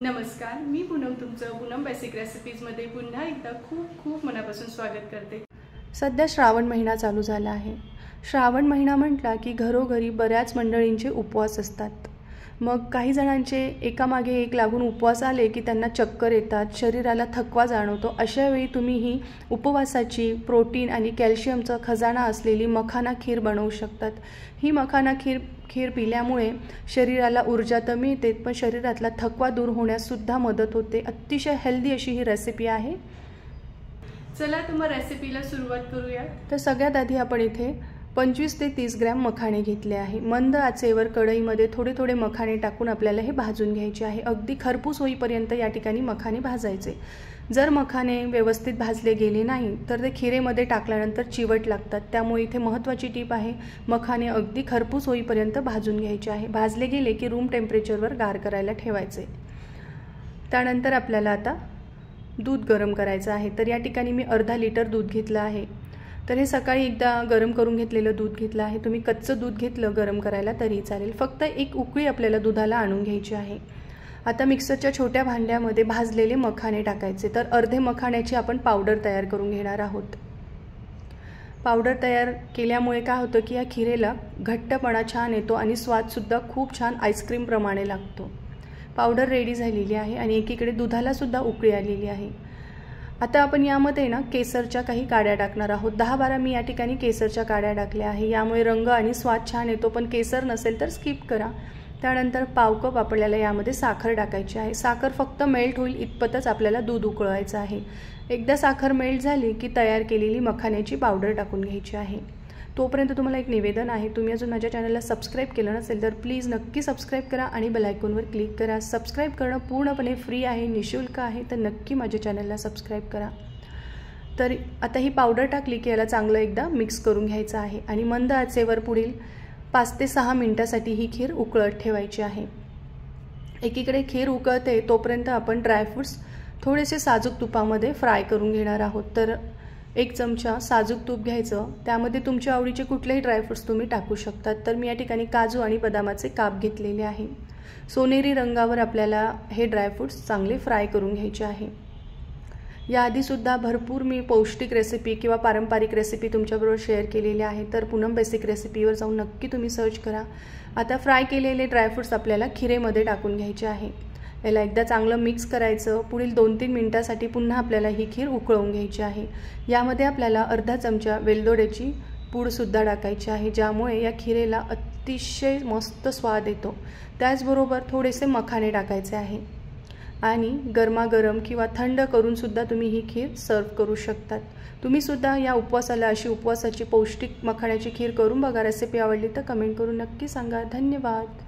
नमस्कार, मी पूनम तुमचं पूनम बेसिक रेसिपीजमध्ये पुन्हा एकदा खूप खूप मनापासून स्वागत करते। सध्या श्रावण महिना चालू झाला आहे। श्रावण महिना म्हटला की घरोघरी बऱ्याच मंडळींचे उपवास असतात। मग काही जणांचे एकामागे एक लागून उपवास आले की त्यांना चक्कर येतात, शरीराला थकवा जाणवतो। अशा वेळी तुम्ही ही उपवासाची प्रोटीन आणि कॅल्शियमचा खजाना असलेली मखाना खीर बनवू शकतात। ही मखाना खीर पिल्यामुळे शरीराला ऊर्जा तर मिळते, पण शरीरातला थकवा दूर होण्यास सुद्धा मदत होते। अतिशय हेल्दी अशी ही रेसिपी आहे। चला तर मग रेसिपीला सुरुवात करूया। तर सगळ्यात आधी आपण इथे 25 ते 30 ग्रॅम मखाणे घेतले आहे। मंद आचेवर कढईमध्ये थोडे थोडे मखाणे टाकून आपल्याला हे भाजून घ्यायचे आहे। अगदी खरपूस होईपर्यंत या ठिकाणी मखाणे भाजायचे। जर मखाणे व्यवस्थित भाजले गेले नाही तर ते खिरेमध्ये टाकल्यानंतर चिवट लागतात। त्यामुळे इथे महत्त्वाची टीप आहे, मखाणे अगदी खरपूस होईपर्यंत भाजून घ्यायचे आहे। भाजले गेले की रूम टेम्परेचरवर गार करायला ठेवायचे। त्यानंतर आपल्याला आता दूध गरम करायचं आहे। तर या ठिकाणी मी अर्धा लिटर दूध घेतलं आहे। तर हे सकाळी एकदा गरम करून घेतलेलं दूध घेतलं आहे। तुम्ही कच्चं दूध घेतलं गरम करायला तरी चालेल। फक्त एक उकळी आपल्याला दुधाला आणून घ्यायची आहे। आता मिक्सरच्या छोट्या भांड्यामध्ये भाजलेले मखाणे टाकायचे। तर अर्धे मखाण्याची आपण पावडर तयार करून घेणार आहोत। पावडर तयार केल्यामुळे काय होतं की या खिरेला घट्टपणा छान येतो आणि स्वादसुद्धा खूप छान आईस्क्रीम प्रमाणे लागतो। पावडर रेडी झालेली आहे आणि एकीकडे दुधाला सुद्धा उकळी आलेली आहे। आता आपण यामध्ये ना केसरच्या काही काड्या टाकणार आहोत। 10-12 मी या ठिकाणी केसरच्या काड्या टाकल्या आहे। यामुळे रंग आणि स्वाद छान येतो, पण केसर नसेल तर स्किप करा। त्यानंतर पाव कप आपल्याला यामध्ये साखर टाकायची आहे। साखर फक्त मेल्ट होईल इतपतच आपल्याला दूध उकळवायचं आहे। एकदा साखर मेल्ट झाली की तयार केलेली मखाण्याची पावडर टाकून घ्यायची आहे। तोपर्यंत तुम्हाला एक निवेदन आहे, तुम्ही अजून माझ्या चॅनलला सबस्क्राईब केलं नसेल तर प्लीज नक्की सबस्क्राईब करा आणि बेल आयकॉनवर क्लिक करा। सबस्क्राईब करणं पूर्णपणे फ्री आहे, निःशुल्क आहे, तर नक्की माझ्या चॅनलला सबस्क्राईब करा। तर आता ही पावडर टाकली की याला चांगलं एकदा मिक्स करून घ्यायचं आहे आणि मंद आचेवर पुढील 5 ते 6 मिनिटांसाठी ही खीर उकळत ठेवायची आहे। एकीकडे खीर उकळते तोपर्यंत आपण ड्रायफ्रूट्स थोडेसे साजूक तुपामध्ये फ्राय करून घेणार आहोत। तर 1 चमचा साजूक तूप घ्यायचं, त्यामध्ये तुमच्या आवडीचे कुठलेही ड्रायफ्रूट्स तुम्ही टाकू शकतात। तर मी या ठिकाणी काजू आणि बदामाचे काप घेतलेले आहे। सोनेरी रंगावर आपल्याला हे ड्रायफ्रूट्स चांगले फ्राय करून घ्यायचे आहे। याआधीसुद्धा भरपूर मी पौष्टिक रेसिपी किंवा पारंपरिक रेसिपी तुमच्याबरोबर शेअर केलेल्या आहे, तर पूनम बेसिक रेसिपीवर जाऊन नक्की तुम्ही सर्च करा। आता फ्राय केलेले ड्रायफ्रूट्स आपल्याला खिरेमध्ये टाकून घ्यायचे आहे। याला एकदा चांगलं मिक्स करायचं। पुढील 2-3 मिनिटांसाठी पुन्हा आपल्याला ही खीर उकळवून घ्यायची आहे। यामध्ये आपल्याला अर्धा चमचा वेलदोड्याची पूडसुद्धा टाकायची आहे, ज्यामुळे या खिरेला अतिशय मस्त स्वाद येतो। त्याचबरोबर थोडेसे मखाणे टाकायचे आहे आणि गरमागरम किंवा थंड करून सुद्धा तुम्ही ही खीर सर्व करू शकतात। तुम्ही सुद्धा या उपवासाला अशी उपवासाची पौष्टिक मखाण्याची खीर करून बघा। रेसिपी आवडली तर कमेंट करून नक्की सांगा। धन्यवाद।